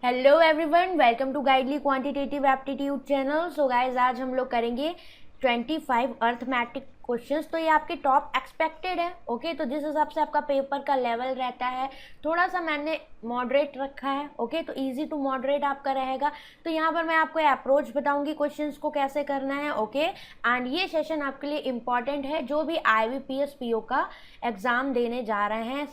Hello everyone, welcome to Guidely quantitative aptitude channel. So guys, आज हम लोग करेंगे 25 अर्थमेटिक क्वेश्चंस। तो ये आपके टॉप एक्सपेक्टेड है। ओके, तो जिस हिसाब से आपका पेपर का लेवल रहता है थोड़ा सा मैंने मॉडरेट रखा है। ओके, तो इजी टू मॉडरेट आपका रहेगा। तो यहाँ पर मैं आपको अप्रोच बताऊंगी क्वेश्चंस को कैसे करना है। ओके, एंड ये सेशन आपके लिए इम्पॉर्टेंट है जो भी IBPS PO का एग्ज़ाम देने जा रहे हैं,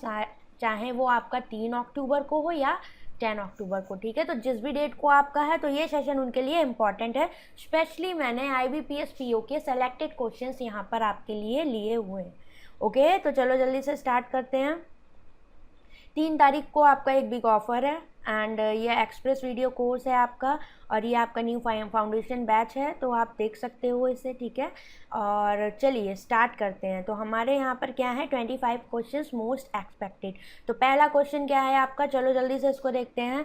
चाहे वो आपका 3 अक्टूबर को हो या 10 अक्टूबर को। ठीक है, तो जिस भी डेट को आपका है तो ये सेशन उनके लिए इम्पॉर्टेंट है। स्पेशली मैंने IBPS PO के सेलेक्टेड क्वेश्चंस यहाँ पर आपके लिए लिए हुए हैं। ओके, तो चलो जल्दी से स्टार्ट करते हैं। 3 तारीख को आपका एक बिग ऑफर है एंड ये एक्सप्रेस वीडियो कोर्स है आपका, और ये आपका न्यू फाउंडेशन बैच है, तो आप देख सकते हो इसे। ठीक है, और चलिए स्टार्ट करते हैं। तो हमारे यहाँ पर क्या है, 25 क्वेश्चंस मोस्ट एक्सपेक्टेड। तो पहला क्वेश्चन क्या है आपका, चलो जल्दी से इसको देखते हैं।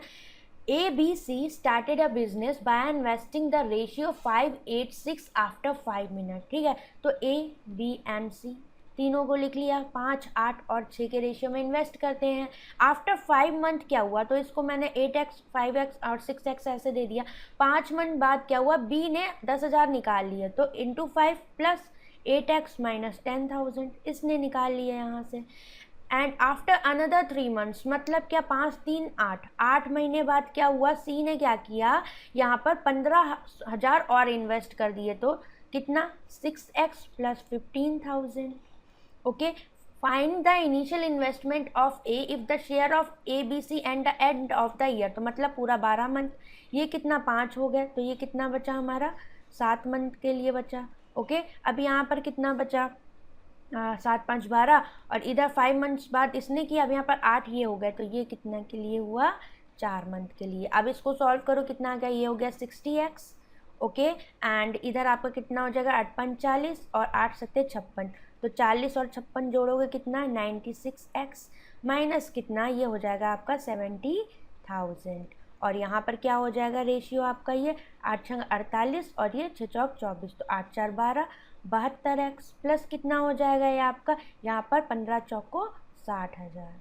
ABC started a business by investing the ratio 5:8:6 after 5 minutes। ठीक है, तो A, B एंड C तीनों को लिख लिया। 5, 8 और 6 के रेशियो में इन्वेस्ट करते हैं। आफ्टर 5 मंथ क्या हुआ, तो इसको मैंने 8x, 5x और 6x ऐसे दे दिया। 5 मंथ बाद क्या हुआ, B ने 10,000 निकाल लिए, तो इंटू 5 प्लस 8x माइनस 10,000 इसने निकाल लिया यहाँ से। एंड आफ्टर अनदर 3 मंथ्स, मतलब क्या, 5, 3, 8 महीने बाद क्या हुआ, सी ने क्या किया, यहाँ पर 15,000 और इन्वेस्ट कर दिए, तो कितना, 6x plus 15,000। Okay, find the initial investment of A if the share of ABC and the end of the year. तो मतलब पूरा 12 मंथ, ये कितना 5 हो गए, तो ये कितना बचा हमारा 7 मंथ के लिए बचा। ओके, अब यहाँ पर कितना बचा, 7, 5, 12 और इधर 5 मंथ्स बाद इसने किया, अब यहाँ पर 8 ये हो गए, तो ये कितना के लिए हुआ, 4 मंथ के लिए। अब इसको सॉल्व करो, कितना आ गया, ये हो गया 60x। ओके, एंड इधर आपका कितना हो जाएगा, 8, 5, 40 और 8, 7, 56, तो 40 और 56 जोड़ोगे कितना, 96x माइनस कितना, ये हो जाएगा आपका 70,000। और यहाँ पर क्या हो जाएगा रेशियो आपका, ये 8 6 48 और ये 6 चौक 24, तो 8 4 12 72x प्लस कितना हो जाएगा ये आपका, यहाँ पर 15 चौको 60,000।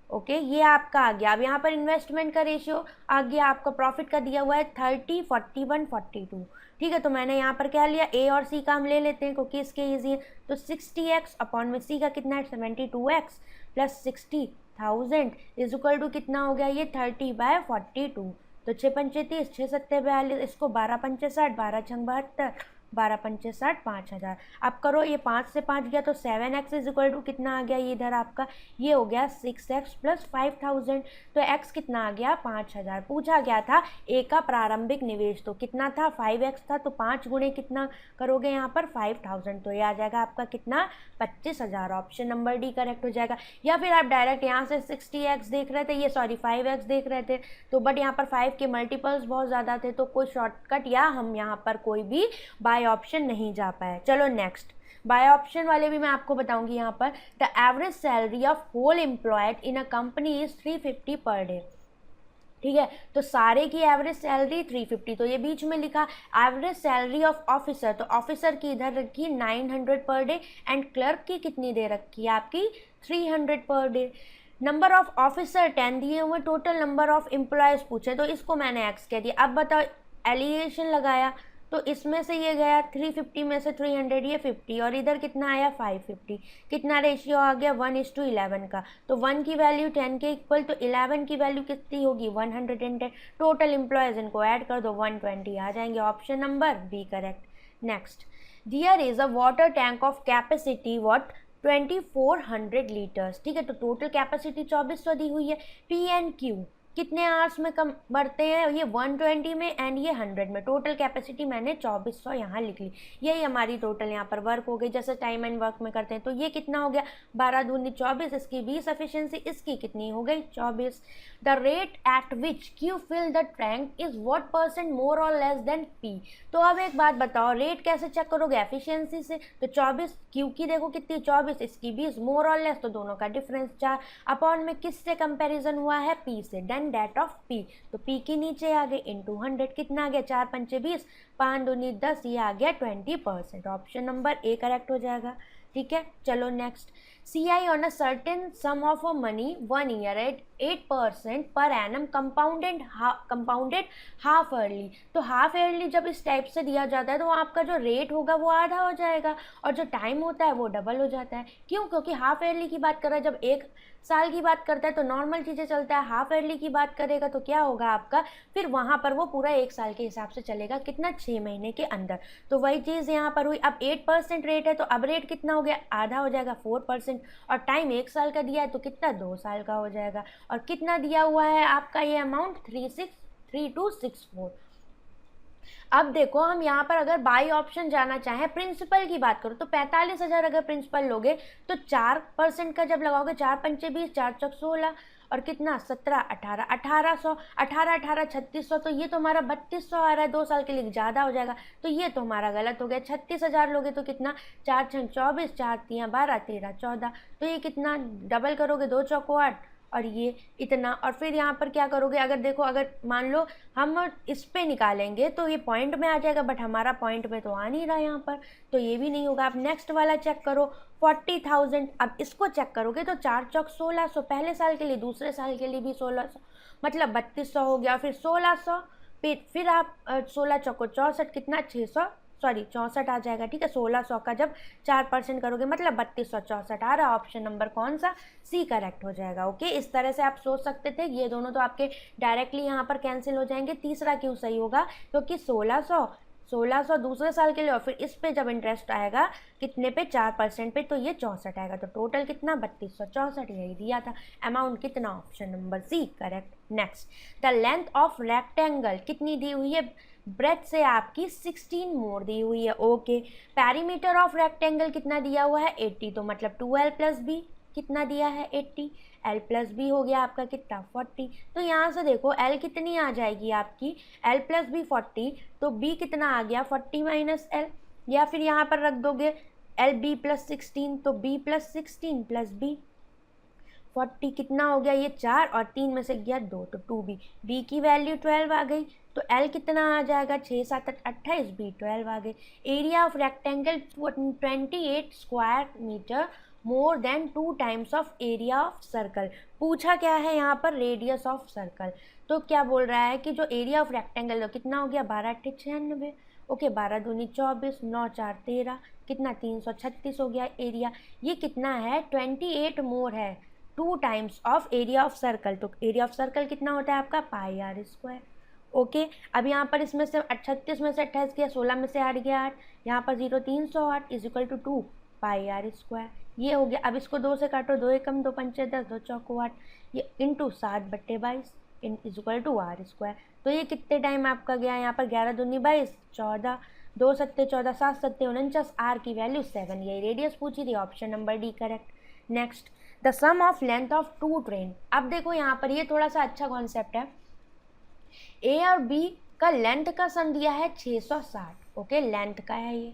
ओके, ये आपका आ गया। अब यहाँ पर इन्वेस्टमेंट का रेशियो आ गया, आपका प्रॉफिट का दिया हुआ है 30, 41, 42। ठीक है, तो मैंने यहाँ पर क्या लिया, ए और सी का हम ले लेते हैं क्योंकि इसके ईजी है। तो 60x अपॉन में सी का कितना है, 72x plus 60,000 is equal to कितना हो गया, ये 30/42। तो 6 पंचे 30, 6 सत्ते 42, इसको 12 पंचे 60, 12 छंग 72, 12 पंचे 60, 5,000। अब करो, ये 5 से 5 गया तो 7x इज इक्वल टू कितना आ गया, ये इधर आपका ये हो गया 6x प्लस 5,000। तो x कितना आ गया, 5,000। पूछा गया था ए का प्रारंभिक निवेश, तो कितना था, 5x था, तो 5 गुणे कितना करोगे यहाँ पर 5,000, तो ये आ जाएगा आपका कितना, 25,000। ऑप्शन नंबर डी करेक्ट हो जाएगा। या फिर आप डायरेक्ट यहाँ से 60x देख रहे थे, ये सॉरी 5x देख रहे थे, तो बट यहाँ पर 5 के मल्टीपल्स बहुत ज़्यादा थे, तो कोई शॉर्टकट या हम यहाँ पर कोई भी बाय ऑप्शन नहीं जा पाए। चलो नेक्स्ट, बाय ऑप्शन वाले भी मैं आपको बताऊंगी। यहाँ पर the average salary of whole employed in a company is 350 per day. ठीक है, तो सारे की एवरेज सैलरी 350, तो ये बीच में लिखा एवरेज सैलरी ऑफ ऑफिसर, तो ऑफिसर की इधर रखी 900 पर डे एंड क्लर्क की कितनी दे रखी है आपकी 300 per day. Number of officer 10 दिए हुए, टोटल नंबर ऑफ एम्प्लॉयज़ पूछे, तो इसको मैंने x कह दिया। अब बताओ, एलिगेशन लगाया तो इसमें से ये गया 350 में से 300, ये 50 और इधर कितना आया 550। कितना रेशियो आ गया, 1:11 का। तो 1 की वैल्यू 10 के इक्वल, तो 11 की वैल्यू कितनी होगी, 110। टोटल एम्प्लॉयज़ इनको ऐड कर दो, 120 आ जाएंगे। Option number B correct. Next, there is a water tank of capacity what 2400 litres. ठीक है, तो टोटल कैपेसिटी 2400 दी हुई है। पी एंड क्यू कितने आवर्स में कम बढ़ते हैं, ये 120 में एंड ये 100 में। टोटल कैपेसिटी मैंने 2400 यहाँ लिख ली, यही हमारी टोटल यहाँ पर वर्क हो गई, जैसे टाइम एंड वर्क में करते हैं। तो ये कितना हो गया, 12 दूनी 24, इसकी 20 एफिशिएंसी, इसकी कितनी हो गई 24। The rate at which Q fill the tank is what % more और लेस देन पी। तो अब एक बात बताओ, रेट कैसे चेक करोगे, एफिशिएंसी से। तो 24 क्यू की देखो कितनी 24, इसकी 20, मोर और लेस तो दोनों का डिफरेंस 4, अपॉन में किससे कंपैरिजन हुआ है, पी से, देन डेट ऑफ पी। तो पी की नीचे आ गए इंटू 100, कितना आ गया 4 पंचे 20, 5 दूनी 10, ये आ गया 20%। ऑप्शन नंबर ए करेक्ट हो जाएगा। ठीक है, चलो next, CI on a certain sum of a money 1 year at 8% per annum compounded half yearly। तो हाफ ईयरली जब इस टाइप से दिया जाता है तो आपका जो रेट होगा वो आधा हो जाएगा और जो टाइम होता है वो डबल हो जाता है। क्यों? क्योंकि हाफ ईयरली की बात कर रहा है, जब एक साल की बात करता है तो नॉर्मल चीज़ें चलता है, हाफ ईयरली की बात करेगा तो क्या होगा आपका, फिर वहाँ पर वो पूरा एक साल के हिसाब से चलेगा, कितना 6 महीने के अंदर। तो वही चीज़ यहाँ पर हुई। अब 8% रेट है तो अब रेट कितना हो गया, आधा हो जाएगा 4%, और टाइम एक साल का दिया है तो कितना 2 साल का हो जाएगा। और कितना दिया हुआ है आपका ये अमाउंट 363264। अब देखो हम यहाँ पर अगर बाई ऑप्शन जाना चाहें, प्रिंसिपल की बात करो तो 45,000 अगर प्रिंसिपल लोगे तो 4% का जब लगाओगे, 4 पंचे 20, 4 चौक 16 और कितना 17 18 1800, 18 18 3600, तो ये तो हमारा 3200 आ रहा है, 2 साल के लिए ज़्यादा हो जाएगा, तो ये तो हमारा गलत हो गया। 36,000 लोगे तो कितना 4 छंग 24, 4 तियाँ 12, 13 14, तो ये कितना डबल करोगे 2 चौको 8 और ये इतना। और फिर यहाँ पर क्या करोगे, अगर देखो अगर मान लो हम इस पे निकालेंगे तो ये पॉइंट में आ जाएगा, बट हमारा पॉइंट में तो आ नहीं रहा यहाँ पर, तो ये भी नहीं होगा। आप नेक्स्ट वाला चेक करो 40,000। अब इसको चेक करोगे तो 4 चौक 1600 पहले साल के लिए, दूसरे साल के लिए भी 1600, मतलब 3200 हो गया। फिर 1600 फिर आप 16 चौको 64 कितना 64 आ जाएगा, ठीक है। 1600 का जब 4% करोगे मतलब 3264 आ रहा। ऑप्शन नंबर कौन सा, सी करेक्ट हो जाएगा। ओके, इस तरह से आप सोच सकते थे। ये दोनों तो आपके डायरेक्टली यहाँ पर कैंसिल हो जाएंगे। तीसरा क्यों सही होगा, क्योंकि 1600 दूसरे साल के लिए और फिर इस पे जब इंटरेस्ट आएगा कितने पे 4% पे, तो ये 64 आएगा। तो टोटल कितना 3264, यही दिया था। अमाउंट कितना, option number C correct. Next, the length of rectangle कितनी दी हुई है, ब्रेथ से आपकी 16 मोर दी हुई है। ओके, पैरीमीटर ऑफ रेक्टेंगल कितना दिया हुआ है 80, तो मतलब 2l प्लस बी कितना दिया है 80, l प्लस बी हो गया आपका कितना 40। तो यहाँ से देखो l कितनी आ जाएगी आपकी, l प्लस बी 40, तो b कितना आ गया 40 माइनस l, या फिर यहाँ पर रख दोगे l b प्लस 16, तो b प्लस 16 प्लस b 40 कितना हो गया, ये 4 और 3 में से गया 2, तो 2b, b की वैल्यू 12 आ गई। तो l कितना आ जाएगा 6 7 28, b 12 आ गई। Area of rectangle 28 square metre more than 2 times of area of circle. पूछा क्या है यहाँ पर, रेडियस ऑफ सर्कल। तो क्या बोल रहा है कि जो एरिया ऑफ रेक्टेंगल कितना हो गया 12 8 96। ओके, 12 दूनी 24, 9 4 13, कितना 336 हो गया एरिया। ये कितना है 28 मोर है, 2 times of area of circle. तो एरिया ऑफ सर्कल कितना होता है आपका पाई आर स्क्वायर। ओके, अब यहाँ पर इसमें से 36 में से 28 गया, 16 में से 8 गया 8, यहाँ पर 0 308 is equal to 2 pi r square, ये हो गया। अब इसको 2 से काटो, 2 एकम 2 पंचे 10, 2 चौको 8, ये into 7/22 is equal to r square. तो ये कितने टाइम आपका गया, यहाँ पर 11 दूनी 22, 14, 2 सत्ते 14, 7 सत्ते 49, आर की वैल्यू 7, यही रेडियस पूछी थी। Option number D correct. Next, the sum of length of 2 train. अब देखो यहाँ पर ये थोड़ा सा अच्छा कॉन्सेप्ट है। ए और बी का लेंथ का सम दिया है 660। ओके, लेंथ का है ये।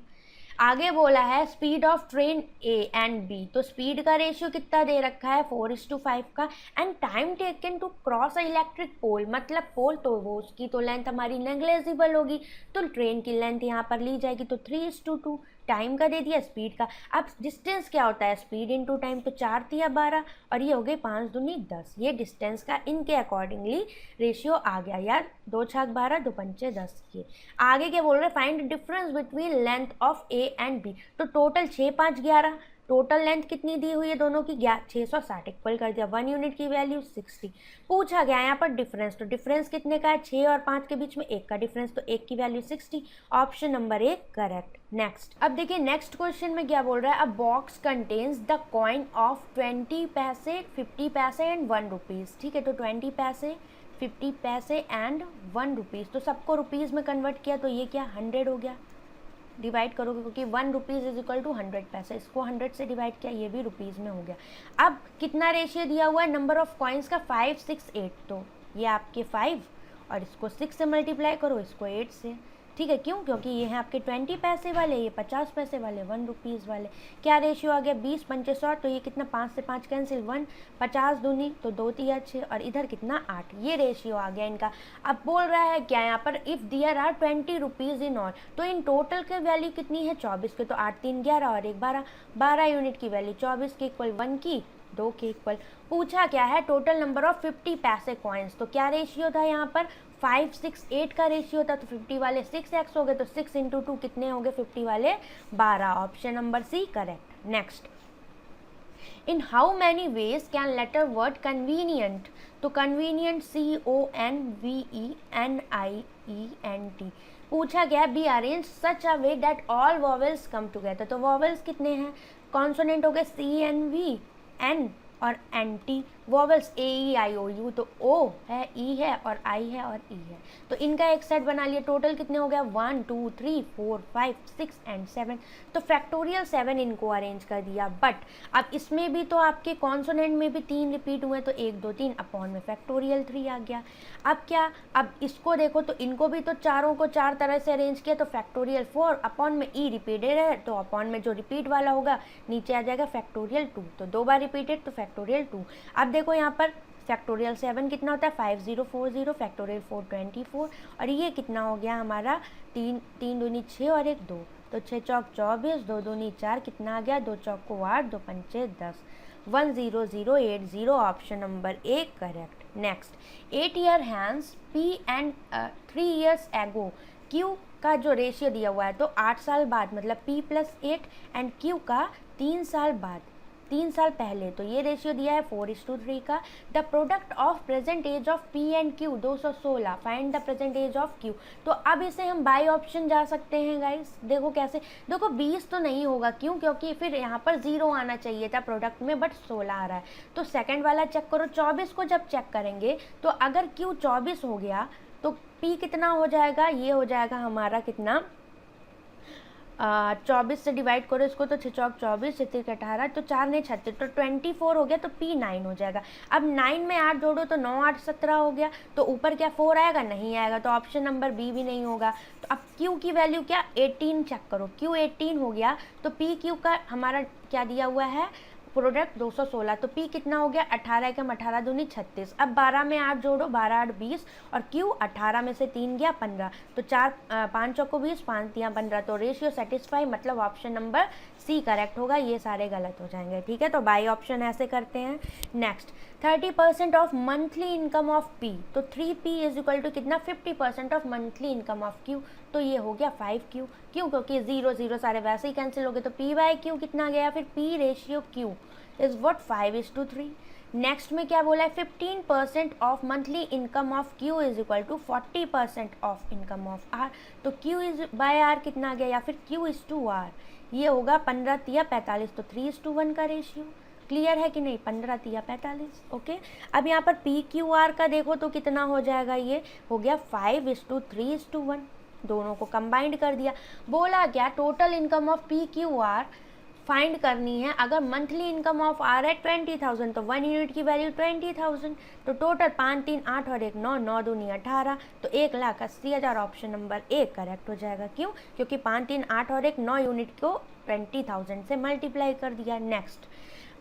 आगे बोला है speed of train A and B, तो स्पीड का रेशियो कितना दे रखा है 4:5 का। And time taken to cross electric pole, मतलब पोल, तो वो उसकी तो लेंथ हमारी नेग्लेजिबल होगी, तो ट्रेन की लेंथ यहाँ पर ली जाएगी। तो 3:2 टाइम का दे दिया, स्पीड का। अब डिस्टेंस क्या होता है, स्पीड इनटू टाइम, तो 4 तिया 12 और ये हो गई 5 दूनी 10, ये डिस्टेंस का इनके अकॉर्डिंगली रेशियो आ गया यार। 2 छाक 12, 2 पंचे 10 के। आगे क्या बोल रहे हैं, find difference between length of A and B. तो टोटल 6 5 11, टोटल लेंथ कितनी दी हुई है दोनों की 660, इक्वल कर दिया। 1 यूनिट की वैल्यू 60। पूछा गया यहाँ पर डिफरेंस, तो डिफरेंस कितने का है 6 और 5 के बीच में 1 का डिफरेंस, तो 1 की value 60। Option number 1 correct. Next, अब देखिए नेक्स्ट क्वेश्चन में क्या बोल रहा है, अ box contains the coin of 20 पैसे 50 पैसे एंड 1 रुपीज़। ठीक है, तो 20 पैसे 50 पैसे एंड 1 रुपीज़, तो सबको रुपीज़ में कन्वर्ट किया तो ये क्या 100 हो गया। डिवाइड करोगे क्योंकि 1 रुपीज़ इज इक्वल टू 100 पैसे, इसको 100 से डिवाइड किया, ये भी रुपीज़ में हो गया। अब कितना रेशियो दिया हुआ है नंबर ऑफ कॉइन्स का 5 6 8, तो ये आपके 5 और इसको 6 से मल्टीप्लाई करो, इसको 8 से, ठीक है, क्यों? क्योंकि ये हैं आपके 20 पैसे वाले, ये 50 पैसे वाले, 1 रुपीज़ वाले। क्या रेशियो आ गया? 20 पंचे 100, तो ये कितना, 5 से 5 कैंसिल, 1, 50 दूनी तो 2 तिया 6, और इधर कितना 8, ये रेशियो आ गया इनका। अब बोल रहा है क्या यहाँ पर, if there are 20 rupees in all, तो इन टोटल की वैल्यू कितनी है 24 के, तो 8 3 11 और 1 12, 12 यूनिट की वैल्यू 24 के इक्वल 1 की 2 के इक्वल। पूछा क्या है, टोटल नंबर ऑफ 50 पैसे कॉइन्स, तो क्या रेशियो था यहाँ पर, 5 6 8 का रेशियो था, तो 50 वाले 6x हो गए, तो 6 × 2 कितने हो गए 50 वाले 12, option number C correct. Next, in how many ways can letter word convenient, तो कन्वीनियंट CONVENIENT पूछा गया, be arrange such a way that all vowels come together, तो वॉवेल्स कितने हैं, कॉन्सोनेंट हो गए CNV N और NT, वॉवेल्स AEIOU, तो O है, E है और I है और E है, तो इनका एक सेट बना लिया। टोटल कितने हो गया 1 2 3 4 5 6 एंड 7, तो फैक्टोरियल 7 इनको अरेंज कर दिया। बट अब इसमें भी तो आपके कॉन्सोनेंट में भी 3 रिपीट हुए, तो 1 2 3 अपॉन में फैक्टोरियल 3 आ गया। अब क्या, अब इसको देखो तो इनको भी तो चारों को 4 तरह से अरेंज किया, तो फैक्टोरियल 4 अपॉन में E रिपीटेड है, तो अपॉन में जो रिपीट वाला होगा नीचे आ जाएगा फैक्टोरियल 2, तो 2 बार रिपीटेड तो फैक्टोरियल 2। अब देखो यहाँ पर फैक्टोरियल 7 कितना होता है 5040, फैक्टोरियल 4 24, और ये कितना हो गया हमारा 3 3 दूनी 6 और 1 2, तो 6 चौक 24, 2 दूनी 4, कितना आ गया 2 चौक को 8, 2 पंचे 10, 10080, option number A correct. Next, 8 year hence P and 3 years ago, Q का जो रेशियो दिया हुआ है, तो 8 साल बाद मतलब P + 8 एंड Q का 3 साल बाद, 3 साल पहले, तो ये रेशियो दिया है 4:3 का। The product of present age of P and Q 216, find the present age of Q, तो अब इसे हम बाई ऑप्शन जा सकते हैं गाइस। देखो कैसे, देखो 20 तो नहीं होगा, क्यों? क्योंकि फिर यहाँ पर 0 आना चाहिए था प्रोडक्ट में, बट 16 आ रहा है, तो सेकंड वाला चेक करो। 24 को जब चेक करेंगे तो अगर Q 24 हो गया तो P कितना हो जाएगा, ये हो जाएगा हमारा कितना 24 से डिवाइड करो इसको, तो 6 चौक 24, 6 3 18, तो 4 ने 36, तो 24 हो गया, तो P 9 हो जाएगा। अब 9 में 8 जोड़ो तो 9 8 17 हो गया, तो ऊपर क्या 4 आएगा, नहीं आएगा, तो ऑप्शन नंबर बी भी नहीं होगा। तो अब Q की वैल्यू क्या 18 चेक करो, Q 18 हो गया, तो P Q का हमारा क्या दिया हुआ है प्रोडक्ट 216, तो P कितना हो गया 18 एकम 18 दूनी 36, अब 12 में 8 जोड़ो, 12 8 20, और Q 18 में से 3 गया 15, तो 4 5 चौको 20, 5 3 15, तो रेशियो सेटिस्फाई, मतलब ऑप्शन नंबर सी करेक्ट होगा, ये सारे गलत हो जाएंगे। ठीक है, तो बाई ऑप्शन ऐसे करते हैं। Next, 30% of monthly income of P, तो 3P इज इक्वल टू कितना 50% of monthly income of Q, तो ये हो गया 5Q, क्यों? क्योंकि 0 0 सारे वैसे ही कैंसिल हो गए, तो P/Q कितना गया, फिर P ratio Q is what 5:3। Next में क्या बोला है, 15% of monthly income of Q is equal to 40% of income of R, तो Q इज बाय R कितना आ गया, या फिर Q इज टू R, ये होगा 15 तिया 45, तो 3:1 का रेशियो। क्लियर है कि नहीं, 15 तिया 45। ओके, अब यहाँ पर PQR का देखो तो कितना हो जाएगा, ये हो गया 5:3:1, दोनों को कंबाइंड कर दिया। बोला क्या, total income of PQR find करनी है। अगर मंथली इनकम ऑफ R है 20,000, तो 1 यूनिट की वैल्यू 20,000, तो टोटल 5 3 8 और 1 9, 9 दूनी 18, तो 1,80,000, ऑप्शन नंबर ए करेक्ट हो जाएगा। क्यों? क्योंकि 5 3 8 और 1 9 यूनिट को 20,000 से मल्टीप्लाई कर दिया। नेक्स्ट,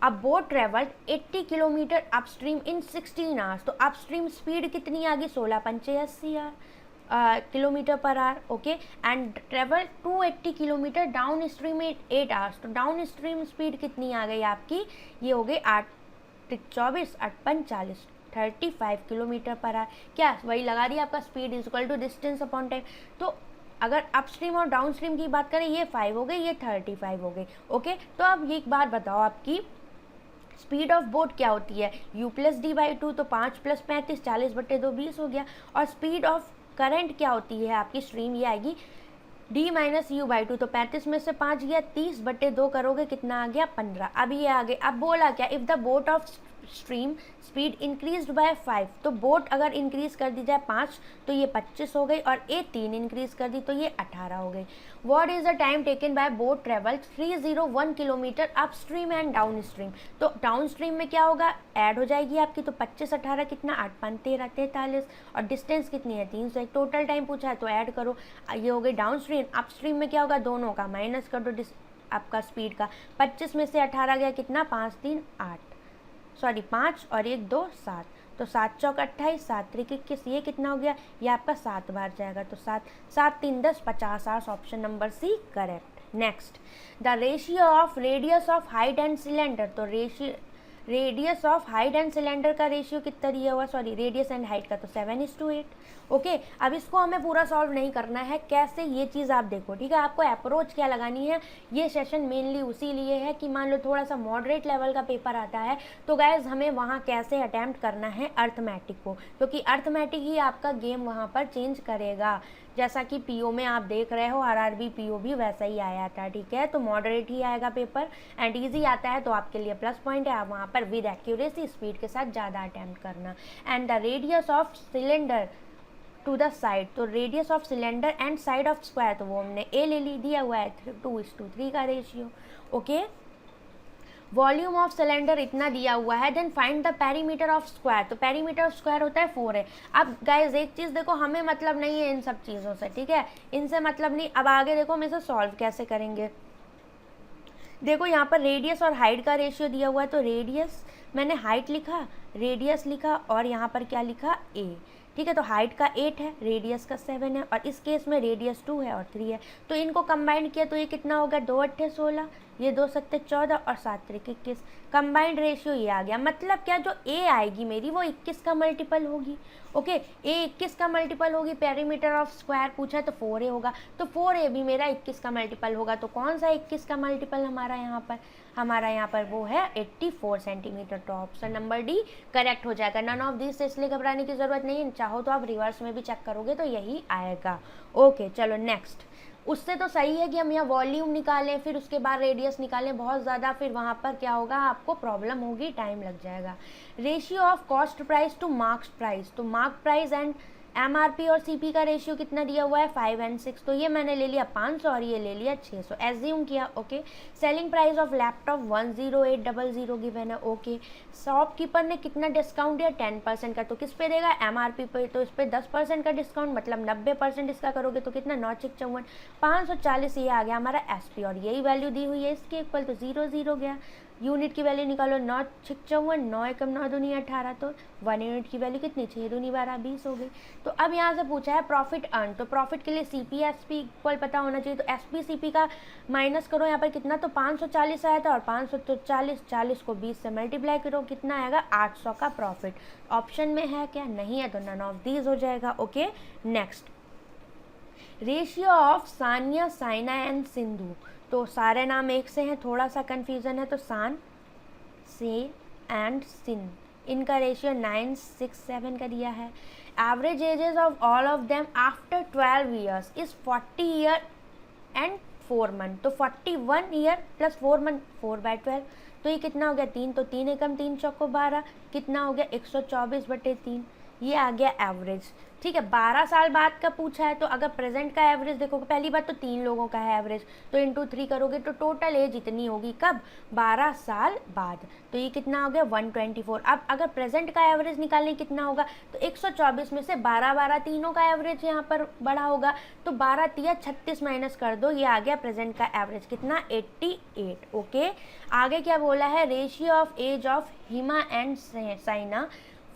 अ बोट ट्रेवल्ड 80 किलोमीटर अपस्ट्रीम इन 16 आवर्स, तो अपस्ट्रीम स्पीड कितनी आ गई 16 पंचे 80 kilometre per our. Okay, and travel 280 kilometre down stream 8 hours, तो डाउन स्ट्रीम स्पीड कितनी आ गई आपकी, ये हो गई 8 24 8 45 35 किलोमीटर पर आवर। क्या वही लगा दिया आपका, speed is equal to distance upon time. तो अगर अपस्ट्रीम और डाउन स्ट्रीम की बात करें, ये 5 हो गई, ये 35 हो गई। ओके, तो अब ये एक बात बताओ, आपकी स्पीड ऑफ बोट क्या होती है, U+D/2, तो 5 + 35 40/2 20 हो गया। और स्पीड ऑफ करंट क्या होती है आपकी स्ट्रीम, ये आएगी D-U/2, तो 35 में से 5 गया, 30/2 करोगे कितना आ गया 15। अब ये आ गए, अब बोला क्या, if the boat of stream speed increased by 5, तो बोट अगर इंक्रीज कर दी जाए 5 तो ये 25 हो गई, और ए 3 इंक्रीज कर दी तो ये 18 हो गई। What is the time taken by boat travel 301 kilometre up stream and down stream, तो डाउन स्ट्रीम में क्या होगा, ऐड हो जाएगी आपकी, तो 25 18 कितना, 8 5 13 43, और डिस्टेंस कितनी है 300, टोटल टाइम पूछा है तो ऐड करो, ये हो गई डाउन स्ट्रीम। अप स्ट्रीम में क्या होगा, दोनों का माइनस कर दो आपका स्पीड का, 25 में से 18 गया कितना, 5 3 8, सॉरी 5 और 1 2 7, तो 7 चौक 28, 7 त्रिक 21, ये कितना हो गया, ये आपका 7 बार जाएगा, तो 7 7 3 10 50 hours, option number C correct. Next, the ratio of radius of height and cylinder, तो radius of height and cylinder का रेशियो कितना दिया हुआ, सॉरी रेडियस एंड हाइट का, तो 7:8। ओके, अब इसको हमें पूरा सॉल्व नहीं करना है, कैसे ये चीज़ आप देखो, ठीक है। आपको अप्रोच क्या लगानी है, ये सेशन मेनली उसी लिए है कि मान लो थोड़ा सा मॉडरेट लेवल का पेपर आता है, तो गाइज हमें वहाँ कैसे अटैम्प्ट करना है अर्थमेटिक को, क्योंकि अर्थमेटिक ही आपका गेम वहाँ पर चेंज करेगा। जैसा कि पीओ में आप देख रहे हो, आरआरबी पीओ भी वैसा ही आया था, ठीक है। तो मॉडरेट ही आएगा पेपर, एंड ईजी आता है तो आपके लिए प्लस पॉइंट है, आप वहाँ पर विद एक्यूरेसी स्पीड के साथ ज़्यादा अटैम्प्ट करना। And the radius of cylinder to the side, तो radius of cylinder and side of square, तो वो हमने ए ले ली, दिया हुआ है 2:3 का ratio. Okay, volume of cylinder इतना दिया हुआ है, then find the perimeter of square, तो पेरीमीटर ऑफ स्क्वायर होता है 4 है। अब गाइज एक चीज़ देखो, हमें मतलब नहीं है इन सब चीज़ों से, ठीक है, इनसे मतलब नहीं। अब आगे देखो हम इसे सॉल्व कैसे करेंगे। देखो यहाँ पर रेडियस और हाइट का रेशियो दिया हुआ है, तो रेडियस मैंने हाइट लिखा, रेडियस लिखा, और यहाँ पर क्या लिखा, ए, ठीक है। तो हाइट का 8 है, रेडियस का 7 है, और इस केस में रेडियस 2 है और 3 है, तो इनको कंबाइंड किया तो ये कितना हो गया, 2 8 16, ये 2 7 14 और 7 3 21, कंबाइंड रेशियो ये आ गया। मतलब क्या, जो ए आएगी मेरी वो 21 का मल्टीपल होगी। ओके, ए 21 का मल्टीपल होगी, पेरीमीटर ऑफ स्क्वायर पूछा है तो 4a होगा, तो 4a भी मेरा 21 का मल्टीपल होगा। तो कौन सा 21 का मल्टीपल हमारा यहाँ पर वो है 84 सेंटीमीटर, तो ऑप्शन नंबर डी करेक्ट हो जाएगा। नन ऑफ दिस से इसलिए घबराने की ज़रूरत नहीं है, चाहो तो आप रिवर्स में भी चेक करोगे तो यही आएगा। ओके चलो नेक्स्ट, उससे तो सही है कि हम यहाँ वॉल्यूम निकालें, फिर उसके बाद रेडियस निकालें बहुत ज़्यादा, फिर वहाँ पर क्या होगा, आपको प्रॉब्लम होगी, टाइम लग जाएगा। Ratio of cost price two marks price, तो मार्क प्राइस एंड एमआरपी और सीपी का रेशियो कितना दिया हुआ है, 5 और 6, तो ये मैंने ले लिया 500 और ये ले लिया 600, एज्यूम किया। Okay, selling price of laptop 10800 given है। ओके, शॉपकीपर ने कितना डिस्काउंट दिया, 10% का, तो किस पे देगा, एमआरपी पे, तो इस पर 10% का डिस्काउंट, मतलब 90% इसका करोगे तो कितना, 9 6 54, 540 ये आ गया हमारा एसपी, और यही वैल्यू दी हुई है इसके इक्वल, तो 0 0 गया। यूनिट की वैल्यू निकालो, 9 6 54, 9 एकम 9 दूनी 18, तो 1 यूनिट की वैल्यू कितनी, 6 दूनी 12 20 हो गई। तो अब यहाँ से पूछा है प्रॉफिट अर्न, तो प्रॉफिट के लिए सीपी एसपी इक्वल पता होना चाहिए, तो एसपी सीपी का माइनस करो यहाँ पर कितना, तो 540 आया था, और 540 40 को 20 से मल्टीप्लाई करो, कितना आएगा 800 का प्रॉफिट। ऑप्शन में है क्या, नहीं है, तो नन ऑफ दीज हो जाएगा। Okay next, ratio of Sania Saina and Sindhu, तो सारे नाम एक से हैं, थोड़ा सा कन्फ्यूज़न है, तो सान से एंड सिन, इनका रेशियो 9 6 7 का दिया है। Average ages of all of them after 12 years is 40 year and 4 month, तो 41 ईयर प्लस 4 मंथ, 4/12, तो ये कितना हो गया 3, तो 3 एकम 3 चौको 12, कितना हो गया 124/3, ये आ गया एवरेज। ठीक है, 12 साल बाद का पूछा है, तो अगर प्रेजेंट का एवरेज देखोगे, पहली बात तो 3 लोगों का है एवरेज, तो इंटू 3 करोगे तो टोटल एज इतनी होगी, कब, 12 साल बाद, तो ये कितना हो गया 124। अब अगर प्रेजेंट का एवरेज निकालने कितना होगा, तो 124 में से 12 तीनों का एवरेज यहाँ पर बड़ा होगा, तो 12 3 36 माइनस कर दो, ये आ गया प्रेजेंट का एवरेज कितना 88। ओके, आगे क्या बोला है, ratio of age of Hima and Saina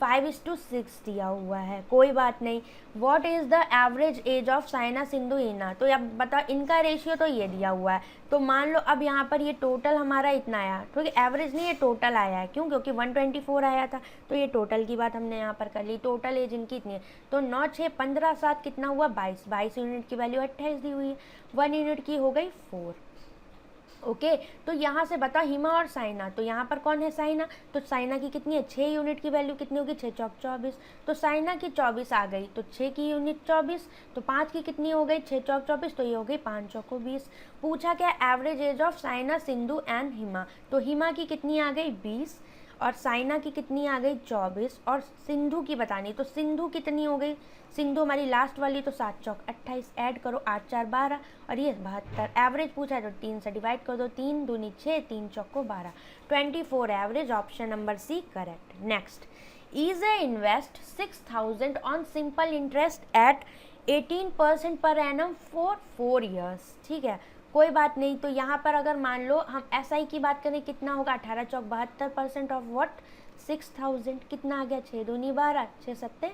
5:6 दिया हुआ है, कोई बात नहीं। What is the average age of Saina Sindhu Hina, तो अब बताओ इनका रेशियो तो ये दिया हुआ है, तो मान लो अब यहाँ पर ये टोटल हमारा इतना आया, ठीक है, एवरेज नहीं, ये टोटल आया है, क्यों, क्योंकि 124 आया था, तो ये टोटल की बात हमने यहाँ पर कर ली, टोटल एज इनकी इतनी है, तो 9 6 15 7 कितना हुआ 22 यूनिट की वैल्यू 28 दी हुई है, 1 यूनिट की हो गई 4। ओके, तो यहाँ से बताओ हिमा और साइना, तो यहाँ पर कौन है साइना, तो साइना की कितनी है 6 यूनिट की वैल्यू कितनी होगी 6 चौक 24, तो साइना की 24 आ गई, तो 6 की यूनिट 24, तो 5 की कितनी हो गई 6 चौक 24, तो ये हो गई 5 चौको 20। पूछा क्या average age of Saina Sindhu and Hima, तो हिमा की कितनी आ गई 20 और साइना की कितनी आ गई 24, और सिंधु की बतानी, तो सिंधु कितनी हो गई, सिंधु हमारी लास्ट वाली, तो 7 चौक 28, ऐड करो 8 4 12 और ये 72। एवरेज पूछा है तो 3 से डिवाइड कर दो, 3 दूनी 6, 3 चौक को 12, 24 average, option number C correct. Next, ईजे invest 6000 on simple interest at 18% per annum for 4 years. ठीक है, कोई बात नहीं। तो यहाँ पर अगर मान लो हम SI की बात करें, कितना होगा 18 चौक 72% ऑफ व्हाट 6000, कितना आ गया 6 दूनी 12, 6 सत्ते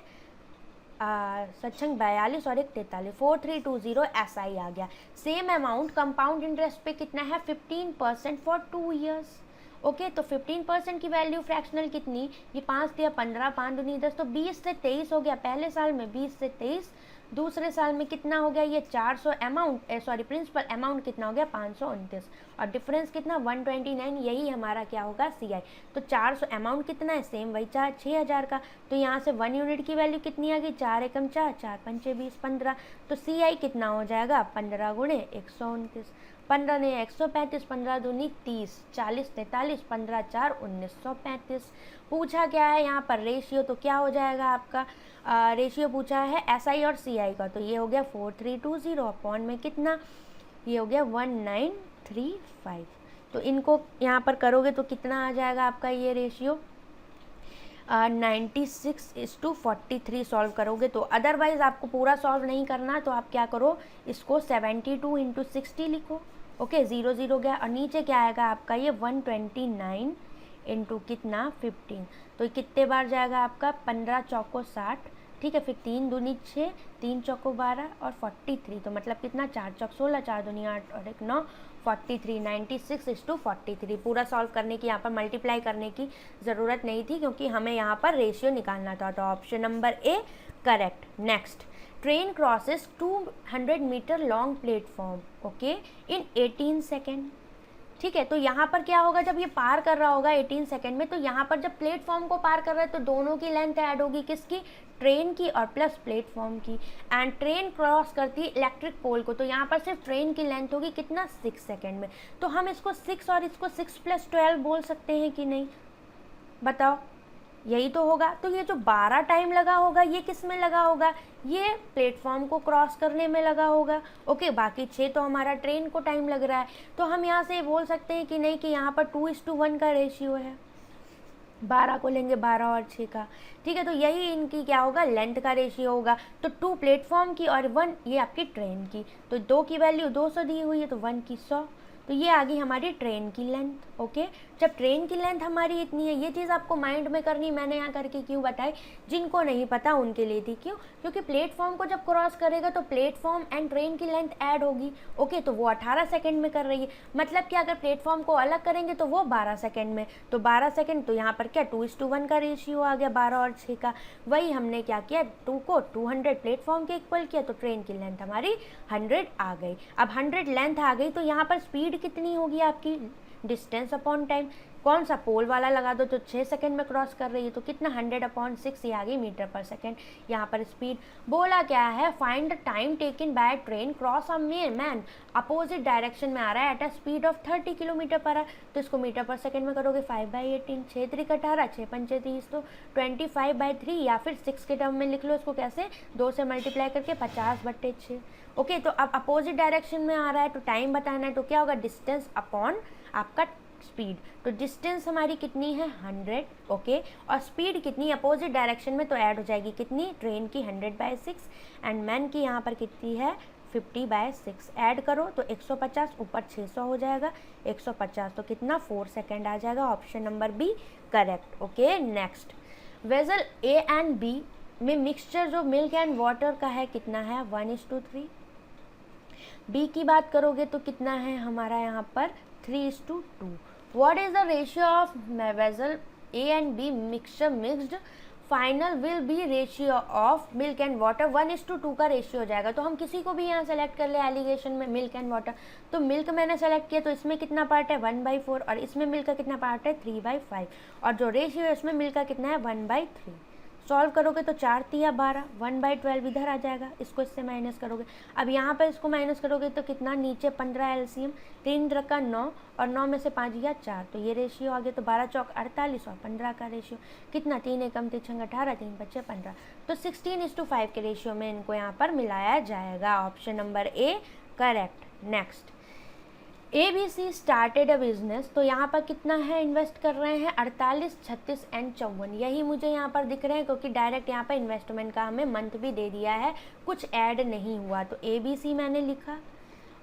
42 और 1 43, 4320 SI आ गया। सेम अमाउंट कंपाउंड इंटरेस्ट पे कितना है 15% फॉर 2 ईयर्स। ओके, तो 15% की वैल्यू फ्रैक्शनल कितनी, ये 5 दिया 15, 5 दूनी 10, तो 20 से 23 हो गया। पहले साल में 20 से 23, दूसरे साल में कितना हो गया ये 400 अमाउंट, सॉरी प्रिंसिपल अमाउंट कितना हो गया 529, और डिफरेंस कितना 129, यही हमारा क्या होगा CI। तो 400 अमाउंट कितना है सेम वही 6000 का, तो यहाँ से 1 यूनिट की वैल्यू कितनी आ गई 4 एकम 4, 4 पंचे 20 15, तो CI कितना हो जाएगा 15 गुणे 129, 15 ने 135, 15 दूनी 30, 40 43, 15 4 1935। पूछा क्या है यहाँ पर रेशियो, तो क्या हो जाएगा आपका रेशियो पूछा है SI और CI का, तो ये हो गया 4320 अपॉन में कितना, ये हो गया 1935। तो इनको यहाँ पर करोगे तो कितना आ जाएगा आपका ये रेशियो 96:43 सॉल्व करोगे। तो अदरवाइज़ आपको पूरा सॉल्व नहीं करना, तो आप क्या करो इसको 72 × 60 लिखो। ओके, 0 0 गया, और नीचे क्या आएगा आपका ये 129 इंटू कितना 15, तो कितने बार जाएगा आपका 15 चौको 60, ठीक है, फिर 3 दूनी 6, 3 चौको 12 और 43, तो मतलब कितना 4 चौक 16, 4 दूनी 8 और 1 9, 43, 96:43। पूरा सॉल्व करने की यहाँ पर मल्टीप्लाई करने की ज़रूरत नहीं थी, क्योंकि हमें यहाँ पर रेशियो निकालना था, तो option number A correct. Next, train crosses 200 metre long platform okay in 18 second. ठीक है, तो यहाँ पर क्या होगा जब ये पार कर रहा होगा 18 सेकेंड में, तो यहाँ पर जब प्लेटफॉर्म को पार कर रहा है तो दोनों की लेंथ ऐड होगी, किसकी, ट्रेन की और प्लस प्लेटफॉर्म की। एंड ट्रेन क्रॉस करती है इलेक्ट्रिक पोल को, तो यहाँ पर सिर्फ ट्रेन की लेंथ होगी कितना 6 सेकेंड में। तो हम इसको 6 और इसको 6 + 12 बोल सकते हैं कि नहीं, बताओ, यही तो होगा। तो ये जो 12 टाइम लगा होगा ये किस में लगा होगा, ये प्लेटफॉर्म को क्रॉस करने में लगा होगा। ओके, बाकी 6 तो हमारा ट्रेन को टाइम लग रहा है। तो हम यहाँ से बोल सकते हैं कि नहीं, कि यहाँ पर 2:1 का रेशियो है, 12 को लेंगे 12 और 6 का। ठीक है, तो यही इनकी क्या होगा, लेंथ का रेशियो होगा। तो 2 प्लेटफॉर्म की और 1 ये आपकी ट्रेन की, तो 2 की वैल्यू 200 दी हुई है, तो 1 की 100, तो ये आ गई हमारी ट्रेन की लेंथ। ओके, जब ट्रेन की लेंथ हमारी इतनी है, ये चीज़ आपको माइंड में करनी, मैंने यहाँ करके क्यों बताई, जिनको नहीं पता उनके लिए थी। क्यों, क्योंकि प्लेटफॉर्म को जब क्रॉस करेगा तो प्लेटफॉर्म एंड ट्रेन की लेंथ ऐड होगी। ओके, तो वो 18 सेकेंड में कर रही है, मतलब कि अगर प्लेटफॉर्म को अलग करेंगे तो वो 12 सेकेंड में, तो 12 सेकेंड, तो यहाँ पर क्या 2:1 का रेशियो आ गया 12 और 6 का। वही हमने क्या किया, 2 को 200 प्लेटफॉर्म के इक्वल किया, तो ट्रेन की लेंथ हमारी 100 आ गई। अब 100 लेंथ आ गई, तो यहाँ पर स्पीड कितनी होगी आपकी, डिस्टेंस अपॉन टाइम, कौन सा पोल वाला लगा दो, तो 6 सेकेंड में क्रॉस कर रही है, तो कितना 100/6 ये आ गई मीटर पर सेकेंड। यहाँ पर स्पीड बोला क्या है, find the time taken by train cross a man opposite direction में आ रहा है at a speed of 30 kilometre per our. तो इसको मीटर पर सेकेंड में करोगे 5/18, 6 3 18, 6 पंचे 30, तो 25/3, या फिर 6 के टर्म में लिख लो इसको कैसे, 2 से मल्टीप्लाई करके 50/6। ओके, तो अब अपोजिट डायरेक्शन में आ रहा है तो टाइम बताना है, तो क्या होगा, डिस्टेंस अपॉन आपका स्पीड। तो डिस्टेंस हमारी कितनी है 100, ओके, और स्पीड कितनी अपोजिट डायरेक्शन में, तो ऐड हो जाएगी कितनी, ट्रेन की 100/6 एंड मैन की यहाँ पर कितनी है 50/6। ऐड करो तो 150 ऊपर 600 हो जाएगा, 150 तो कितना 4 सेकेंड आ जाएगा, option number B correct. Okay, next, vessel A and B में मिक्सचर जो मिल्क एंड वाटर का है कितना है 1:3। B की बात करोगे तो कितना है हमारा यहाँ पर 3:2। What is the ratio of vessel A and B mixture mixed? Final will be ratio of milk and water 1:2 का रेशियो हो जाएगा। तो हम किसी को भी यहाँ सेलेक्ट कर ले एलिगेशन में मिल्क एंड वाटर, तो मिल्क मैंने सेलेक्ट किया, तो इसमें कितना पार्ट है 1/4 और इसमें मिल्क का कितना पार्ट है 3/5, और जो रेशियो है उसमें मिल्क का कितना है 1/3। सॉल्व करोगे तो 4 तिया 12, 1/12 इधर आ जाएगा, इसको इससे माइनस करोगे। अब यहाँ पर इसको माइनस करोगे तो कितना, नीचे 15 एलसीएम, 3 रखा 9 और 9 में से 5 गया 4, तो ये रेशियो आ गया। तो 12 चौक 48 और 15 का रेशियो कितना, 3 एकम 3 छंग 18, 3 बचे 15, तो 16:5 के रेशियो में इनको यहाँ पर मिलाया जाएगा। Option number A correct. Next, ABC started a business, तो यहाँ पर कितना है इन्वेस्ट कर रहे हैं, 48, 36 एंड 54, यही मुझे यहाँ पर दिख रहे हैं क्योंकि डायरेक्ट यहाँ पर इन्वेस्टमेंट का हमें मंथ भी दे दिया है, कुछ ऐड नहीं हुआ। तो ABC मैंने लिखा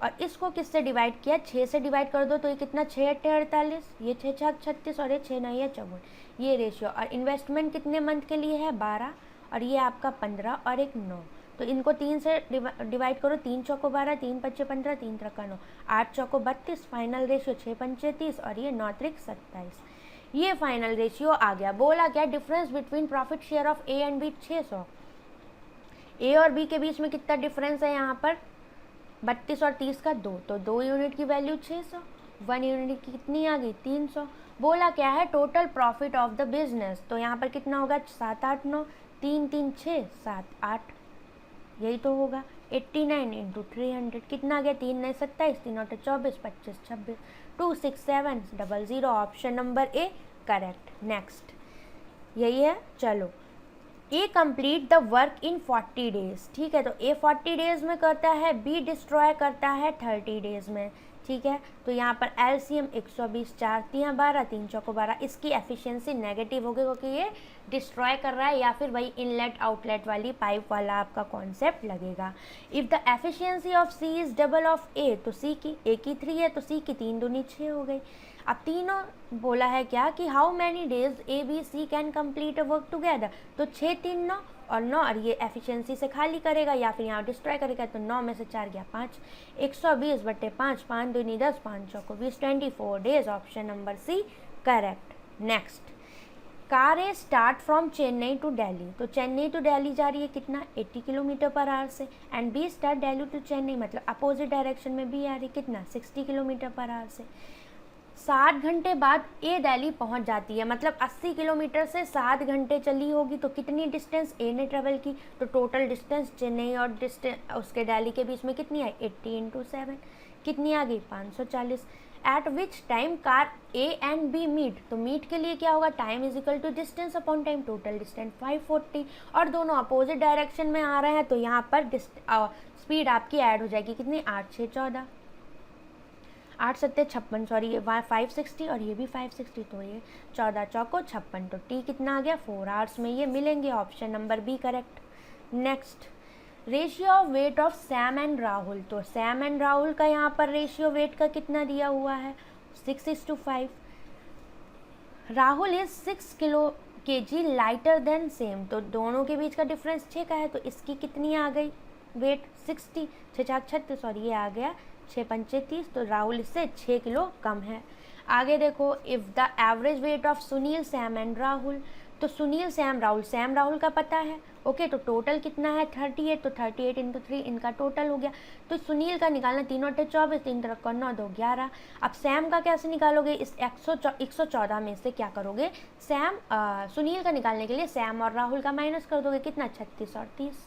और इसको किससे डिवाइड किया, 6 से डिवाइड कर दो, तो ये कितना, 6 8 48, ये 6 6 36 और ये 6 9 ये 54, ये रेशियो। और इन्वेस्टमेंट कितने मंथ के लिए है, 12, और ये आपका 15 और एक 9, तो इनको 3 से डिवाइड करो, 3 चौको 12, 3 पच्चे 15, 3 त्रिका 9, 8 चौको 32, फाइनल रेशियो 6 पंचे 30 और ये 9 त्रिक 27, ये फाइनल रेशियो आ गया। बोला क्या, difference between profit share of A and B 600, A और बी के बीच में कितना डिफरेंस है यहाँ पर, 32 और 30 का 2, तो 2 यूनिट की वैल्यू 600, 1 यूनिट की कितनी आ गई, 300। बोला क्या है, total profit of the business, तो यहाँ पर कितना होगा, 7 8 9, 3 3 6 7 8, यही तो होगा। 89 इंटू 300 कितना आ गया, 3 9 27, 3 8 24, 25 26, 26700, option number A correct. Next, यही है। चलो, A complete the work in 40 days, ठीक है, तो ए 40 डेज में करता है, बी डिस्ट्रॉय करता है 30 डेज में, ठीक है। तो यहाँ पर एलसीएम 120, 4 तिया 12, 3 चौको 12, इसकी एफिशिएंसी नेगेटिव होगी क्योंकि ये डिस्ट्रॉय कर रहा है, या फिर वही इनलेट आउटलेट वाली पाइप वाला आपका कॉन्सेप्ट लगेगा। If the efficiency of C is double of A, तो सी की, ए की 3 है तो सी की 3 दूनी 6 हो गई। अब तीनों बोला है क्या कि how many days A B C can complete a work together, तो 6 3 9 और 9, और ये एफिशिएंसी से खाली करेगा या फिर यहाँ डिस्ट्रॉय करेगा, तो 9 में से 4 गया 5, 120/5, 5 दूनी 10, 5 चौको 20, 24 days, option number C correct. Next, car A start from Chennai to Delhi, तो चेन्नई टू दिल्ली जा रही है कितना, 80 किलोमीटर पर आवर से, and B start Delhi to Chennai, मतलब अपोजिट डायरेक्शन में बी आ रही कितना, 60 किलोमीटर पर आवर से। 7 घंटे बाद ए दिल्ली पहुंच जाती है, मतलब 80 किलोमीटर से 7 घंटे चली होगी, तो कितनी डिस्टेंस ए ने ट्रेवल की, तो टोटल डिस्टेंस चेन्नई और उसके दिल्ली के बीच में कितनी आई, 80 इंटू 7 कितनी आ गई, 540। At which time car A and B meet, तो मीट के लिए क्या होगा, time is equal to distance upon time, total distance 540, और दोनों अपोजिट डायरेक्शन में आ रहे हैं, तो यहाँ पर स्पीड आपकी ऐड हो जाएगी कितनी, 8 6 14, 8 7 56, सॉरी ये 560 और ये भी 560, तो ये 14 चौको 56, तो टी कितना आ गया, 4 आवर्स में ये मिलेंगे, option number B correct. Next, ratio of weight of Sam and Rahul, तो सैम एंड राहुल का यहाँ पर रेशियो वेट का कितना दिया हुआ है, 6:5, Rahul is 6 kg lighter than same, तो दोनों के बीच का डिफरेंस 6 का है, तो इसकी कितनी आ गई वेट, 60, 6 4 36, और ये आ गया 6 पंचे 30, तो राहुल इससे 6 किलो कम है। आगे देखो, if the average weight of Sunil Sam and Rahul, तो सुनील सैम राहुल का पता है, ओके, तो टोटल कितना है 38, तो 38 इंटू 3 इनका टोटल हो गया। तो सुनील का निकालना, 3 8 24, 3 तरफ 9 2 11। अब सैम का कैसे निकालोगे, इस 114 में से क्या करोगे, सुनील का निकालने के लिए सैम और राहुल का माइनस कर दोगे, कितना 36 और 30,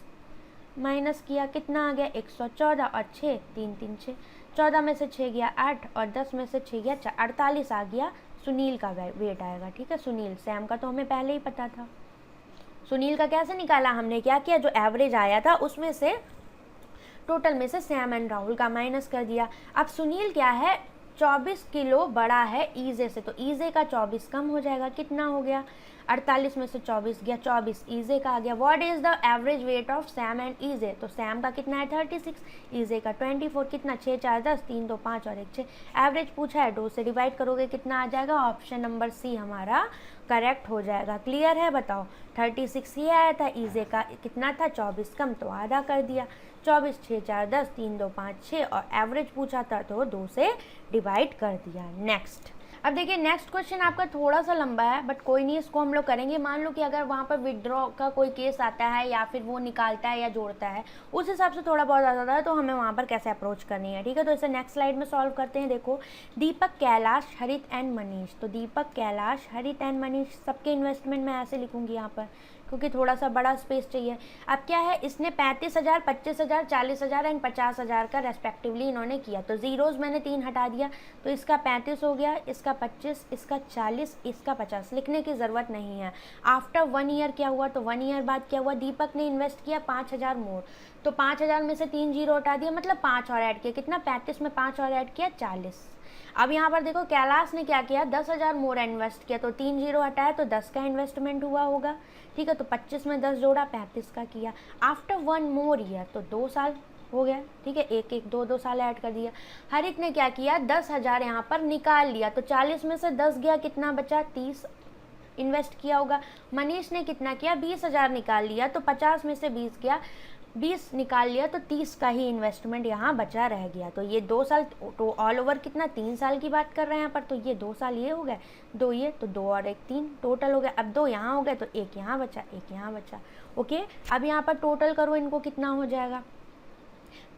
माइनस किया कितना आ गया 114 और 6 3 3 6, 14 में से 6 गया 8 और 10 में से 6 गया 48 आ गया सुनील का वेट आएगा, ठीक है। सुनील, सैम का तो हमें पहले ही पता था। सुनील का कैसे निकाला हमने, क्या किया, जो एवरेज आया था उसमें से टोटल में से सैम एंड राहुल का माइनस कर दिया। अब सुनील क्या है, 24 किलो बड़ा है ईजे से, तो ईजे का 24 कम हो जाएगा, कितना हो गया 48 में से 24 गया 24, ईजे का आ गया। What is the average weight of Sam and EJ, तो सैम का कितना है 36, ईजे का 24, कितना 6 4 10, 3 2 5 और 1 6, एवरेज पूछा है 2 से डिवाइड करोगे कितना आ जाएगा, ऑप्शन नंबर सी हमारा करेक्ट हो जाएगा। क्लियर है, बताओ 36 ये आया था, ईजे का कितना था 24 कम, तो आधा कर दिया, 24 6 4 10, 3 2 5 6, और एवरेज पूछा था तो 2 से डिवाइड कर दिया। नेक्स्ट, अब देखिए नेक्स्ट क्वेश्चन आपका थोड़ा सा लंबा है, बट कोई नहीं, इसको हम लोग करेंगे। मान लो कि अगर वहाँ पर विड्रॉ का कोई केस आता है या फिर वो निकालता है या जोड़ता है, उस हिसाब से थोड़ा बहुत आता है, तो हमें वहाँ पर कैसे अप्रोच करनी है, ठीक है। तो इसे नेक्स्ट स्लाइड में सॉल्व करते हैं। देखो, दीपक, कैलाश, हरित एंड मनीष, तो दीपक, कैलाश, हरित एंड मनीष, सबके इन्वेस्टमेंट मैं ऐसे लिखूंगी यहाँ पर, क्योंकि थोड़ा सा बड़ा स्पेस चाहिए। अब क्या है, इसने 35,000, 25,000, 40,000 एंड 50,000 का रेस्पेक्टिवली इन्होंने किया। तो ज़ीरोज़ मैंने 3 हटा दिया, तो इसका 35 हो गया, इसका 25, इसका 40, इसका 50। लिखने की ज़रूरत नहीं है। आफ्टर 1 ईयर क्या हुआ, तो 1 ईयर बाद क्या हुआ, दीपक ने इन्वेस्ट किया 5,000 मोर। तो 5,000 में से 3 जीरो हटा दिया, मतलब 5 और ऐड किया। कितना, 35 में 5 और ऐड किया, 40। अब यहाँ पर देखो कैलाश ने क्या किया, 10,000 मोर इन्वेस्ट किया। तो 3 जीरो हटाया तो 10 का इन्वेस्टमेंट हुआ होगा। ठीक है, तो 25 में 10 जोड़ा, 35 का किया। आफ्टर 1 मोर ईयर, तो 2 साल हो गया। ठीक है, एक एक 2 साल ऐड कर दिया। हरित ने क्या किया, 10,000 यहाँ पर निकाल लिया। तो 40 में से 10 गया, कितना बचा, 30 इन्वेस्ट किया होगा। मनीष ने कितना किया, 20,000 निकाल लिया। तो 50 में से 20 गया, 20 निकाल लिया, तो 30 का ही इन्वेस्टमेंट यहाँ बचा रह गया। तो ये 2 साल, तो ऑल ओवर कितना, 3 साल की बात कर रहे हैं यहाँ पर। तो ये 2 साल ये हो गए, 2 ये, तो 2 और 1 3 टोटल हो गया। अब 2 यहाँ हो गए, तो 1 यहाँ बचा, 1 यहाँ बचा। ओके, अब यहाँ पर टोटल करो इनको, कितना हो जाएगा,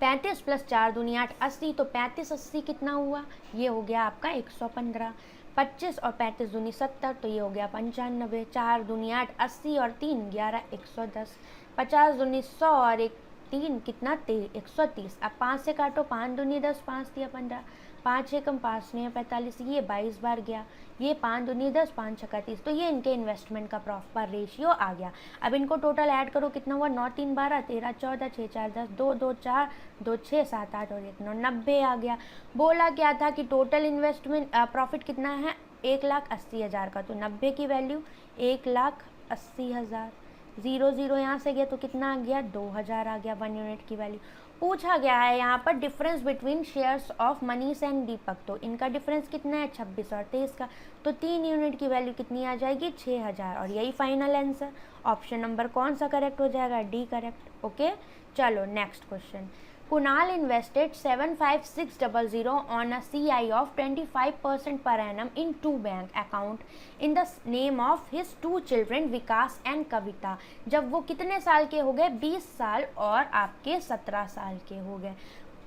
35 प्लस 4 दूनी 8, 80। तो 35 80 कितना हुआ, ये हो गया आपका 115। 25 और 35 दूनी 70, तो ये हो गया 95। 4 दूनी 8, 80 और 3 11, 110। 50 दूनी 100 और 1 3 कितना, 130। अब 5 से काटो, 5 दूनी 10, 5 दिया 15, 5 एकम 5 नहीं 45, ये 22 बार गया। ये 5 दूनी 10, 5 छक्का 30। तो ये इनके इन्वेस्टमेंट का प्रॉपर रेशियो आ गया। अब इनको टोटल ऐड करो, कितना हुआ, 9 3 12, 13 14, 6 4 10, 2 2 4, 2 6 7 8 और 1 9, 90 आ गया। बोला क्या था कि टोटल इन्वेस्टमेंट प्रॉफिट कितना है, 1,80,000 का। तो 90 की वैल्यू 1,80,000। 0 0 यहाँ से गया, तो कितना आ गया, 2,000 आ गया 1 यूनिट की वैल्यू। पूछा गया है यहाँ पर difference between shares of Manish and Deepak. तो इनका डिफरेंस कितना है, 26 और 23 का। तो 3 यूनिट की वैल्यू कितनी आ जाएगी, 6,000। और यही फाइनल आंसर। ऑप्शन नंबर कौन सा करेक्ट हो जाएगा, डी करेक्ट। ओके, चलो next question. Kunal invested 75600 on a CI of 25% per annum in 2 bank account in the name of his 2 children Vikas and Kavita. जब वो कितने साल के हो गए, 20 साल और आपके 17 साल के हो गए।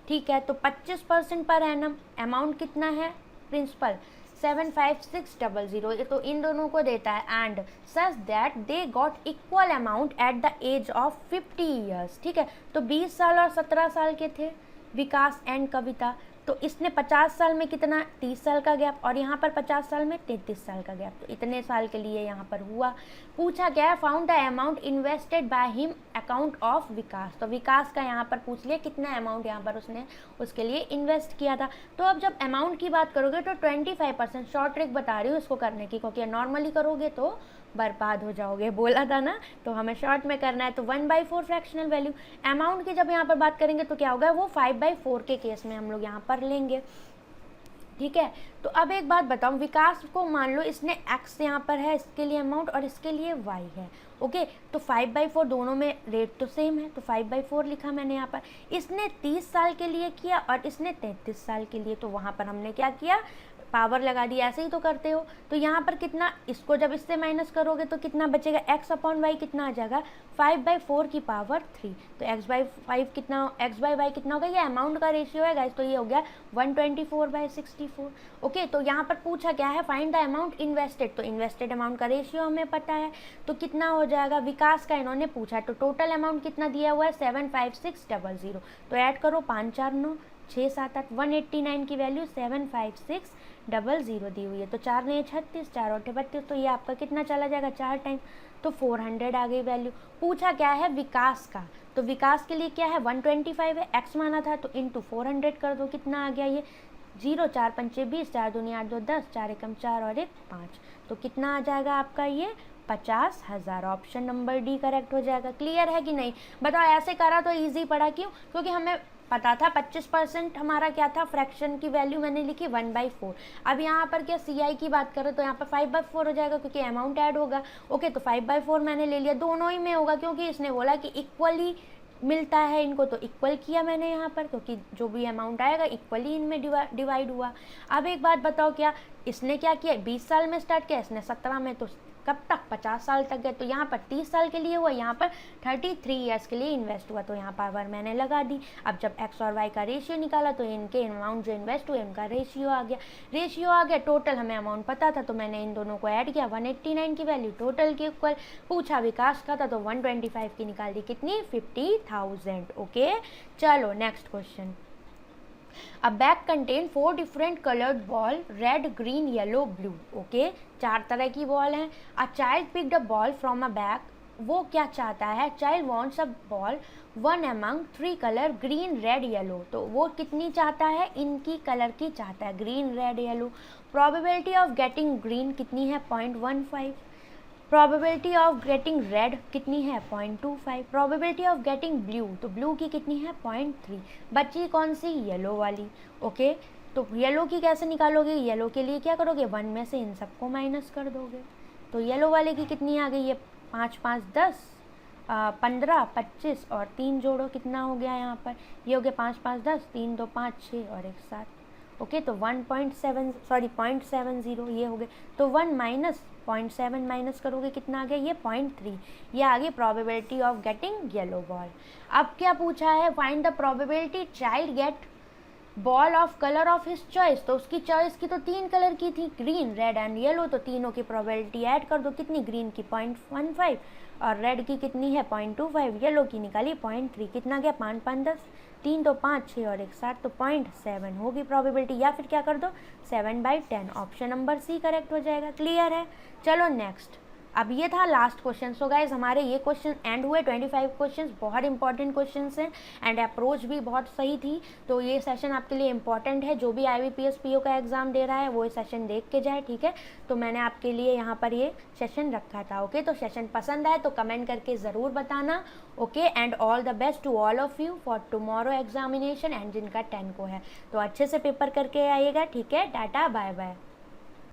ठीक है, तो 25% पर एनम, अमाउंट कितना है, प्रिंसिपल 75600, ये तो इन दोनों को देता है। And such that they got equal amount at the age of 50 years. ठीक है, तो 20 साल और 17 साल के थे विकास एंड कविता। तो इसने 50 साल में कितना, 30 साल का गैप, और यहाँ पर 50 साल में 33 साल का गैप। तो इतने साल के लिए यहाँ पर हुआ। पूछा क्या है, found the amount invested by him account of Vikas. तो विकास का यहाँ पर पूछ लिया कितना अमाउंट यहाँ पर उसने उसके लिए इन्वेस्ट किया था। तो अब जब अमाउंट की बात करोगे तो 25%, शॉर्ट ट्रिक बता रही हूँ इसको करने की, क्योंकि नॉर्मली करोगे तो बर्बाद हो जाओगे, बोला था ना, तो हमें शॉर्ट में करना है। तो 1/4 फ्रैक्शनल वैल्यू। अमाउंट की जब यहाँ पर बात करेंगे तो क्या होगा, वो 5/4 के केस में हम लोग यहाँ पर लेंगे। ठीक है, तो अब एक बात बताऊँ, विकास को मान लो इसने x यहाँ पर है, इसके लिए अमाउंट और इसके लिए y है। ओके, तो 5/4 दोनों में रेट तो सेम है, तो 5/4 लिखा मैंने यहाँ पर। इसने 30 साल के लिए किया और इसने 33 साल के लिए, तो वहाँ पर हमने क्या किया, पावर लगा दी, ऐसे ही तो करते हो। तो यहाँ पर कितना, इसको जब इससे माइनस करोगे तो कितना बचेगा, x/y कितना आ जाएगा, 5/4 की पावर 3। तो x/5 कितना, x/y कितना होगा, ये अमाउंट का रेशियो है गाइस, तो ये हो गया 124/64। ओके, तो यहाँ पर पूछा क्या है, फाइंड द अमाउंट इन्वेस्टेड। तो इन्वेस्टेड अमाउंट का रेशियो हमें पता है, तो कितना हो जाएगा, विकास का इन्होंने पूछा, तो टोटल अमाउंट कितना दिया हुआ है, 75600। तो ऐड करो, 5 4 9 6 7 8, 189 की वैल्यू 75600 दी हुई है। तो 4 नहीं 36, 4 और 32, तो ये आपका कितना चला जाएगा, 4 टाइम, तो 400 आ गई वैल्यू। पूछा क्या है, विकास का। तो विकास के लिए क्या है, 125 है, x माना था, तो इंटू 400 कर दो, कितना आ गया ये 0 4 5 20, 4 दूनी 8 2 10, 4 एकम 4 और 1 5। तो कितना आ जाएगा आपका ये 50,000। ऑप्शन नंबर डी करेक्ट हो जाएगा। क्लियर है कि नहीं, बताओ। ऐसे करा तो इजी पड़ा, क्यों, क्योंकि हमें पता था 25% हमारा क्या था, फ्रैक्शन की वैल्यू मैंने लिखी 1/4। अब यहाँ पर क्या CI की बात करें तो यहाँ पर 5/4 हो जाएगा, क्योंकि अमाउंट ऐड होगा। ओके, तो 5/4 मैंने ले लिया, दोनों ही में होगा, क्योंकि इसने बोला कि इक्वली मिलता है इनको, तो इक्वल किया मैंने यहाँ पर, क्योंकि जो भी अमाउंट आएगा इक्वली इनमें डिवाइड हुआ। अब एक बात बताओ, क्या इसने क्या किया, 20 साल में स्टार्ट किया, इसने 17 में, तो कब तक, 50 साल तक गए। तो यहाँ पर 30 साल के लिए हुआ, यहाँ पर 33 ईयर्स के लिए इन्वेस्ट हुआ, तो यहाँ पावर मैंने लगा दी। अब जब एक्स और वाई का रेशियो निकाला तो इनके अमाउंट जो इन्वेस्ट हुए इनका रेशियो आ गया। टोटल हमें अमाउंट पता था तो मैंने इन दोनों को ऐड किया, 189 की वैल्यू टोटल के इक्वल। पूछा विकास का था तो 125 की निकाल दी, कितनी, 50,000। ओके, चलो next question. A bag contain 4 different colored ball, red, green, yellow, blue. Okay, 4 तरह की बॉल हैं। A child picked a ball from a bag. वो क्या चाहता है, child wants a ball one among 3 colour, green, red, yellow. तो वो कितनी चाहता है, इनकी कलर की चाहता है, green, red, yellow. Probability of getting green कितनी है, 0.15। प्रोबेबिलिटी ऑफ गेटिंग रेड कितनी है, 0.25। प्रोबेबिलिटी ऑफ गेटिंग ब्लू, तो ब्लू की कितनी है, 0.3। बची कौन सी, येलो वाली। ओके, तो येलो की कैसे निकालोगे, येलो के लिए क्या करोगे, 1 में से इन सबको माइनस कर दोगे। तो येलो वाले की कितनी आ गई है, 5 5 10, 15 25 और 3 जोड़ो, कितना हो गया यहाँ पर, ये हो गया 5 5 10, 3 2 5 6 और 1 7। ओके, तो 0.70 ये हो गए। तो 1 माइनस 0.7 माइनस करोगे, कितना आ गया, ये 0.3। ये आ गई probability of getting yellow ball. अब क्या पूछा है, find the probability child gate ball of colour of his choice. तो उसकी चॉइस की तो 3 कलर की थी, ग्रीन, रेड एंड येलो। तो तीनों की प्रोबेबिलिटी ऐड कर दो, कितनी, ग्रीन की 0.15 और रेड की कितनी है, 0.25, येलो की निकाली 0.3। कितना गया, 5 5 10, 3 2 5 6 और 1 7, तो 0.7 होगी प्रोबेबिलिटी। या फिर क्या कर दो, 7/10, ऑप्शन नंबर सी करेक्ट हो जाएगा। क्लियर है, चलो नेक्स्ट। अब ये था लास्ट क्वेश्चन। सो गाइज हमारे ये क्वेश्चन एंड हुए, 25 क्वेश्चंस, बहुत इंपॉर्टेंट क्वेश्चंस हैं एंड अप्रोच भी बहुत सही थी। तो ये सेशन आपके लिए इंपॉर्टेंट है, जो भी IBPS PO का एग्जाम दे रहा है वो सेशन देख के जाए, ठीक है। तो मैंने आपके लिए यहाँ पर ये सेशन रखा था। ओके, तो सेशन पसंद आए तो कमेंट करके ज़रूर बताना। Okay, and all the best to all of you for tomorrow examination, and जिनका 10 को है तो अच्छे से पेपर करके आइएगा, ठीक है। Tata, bye bye.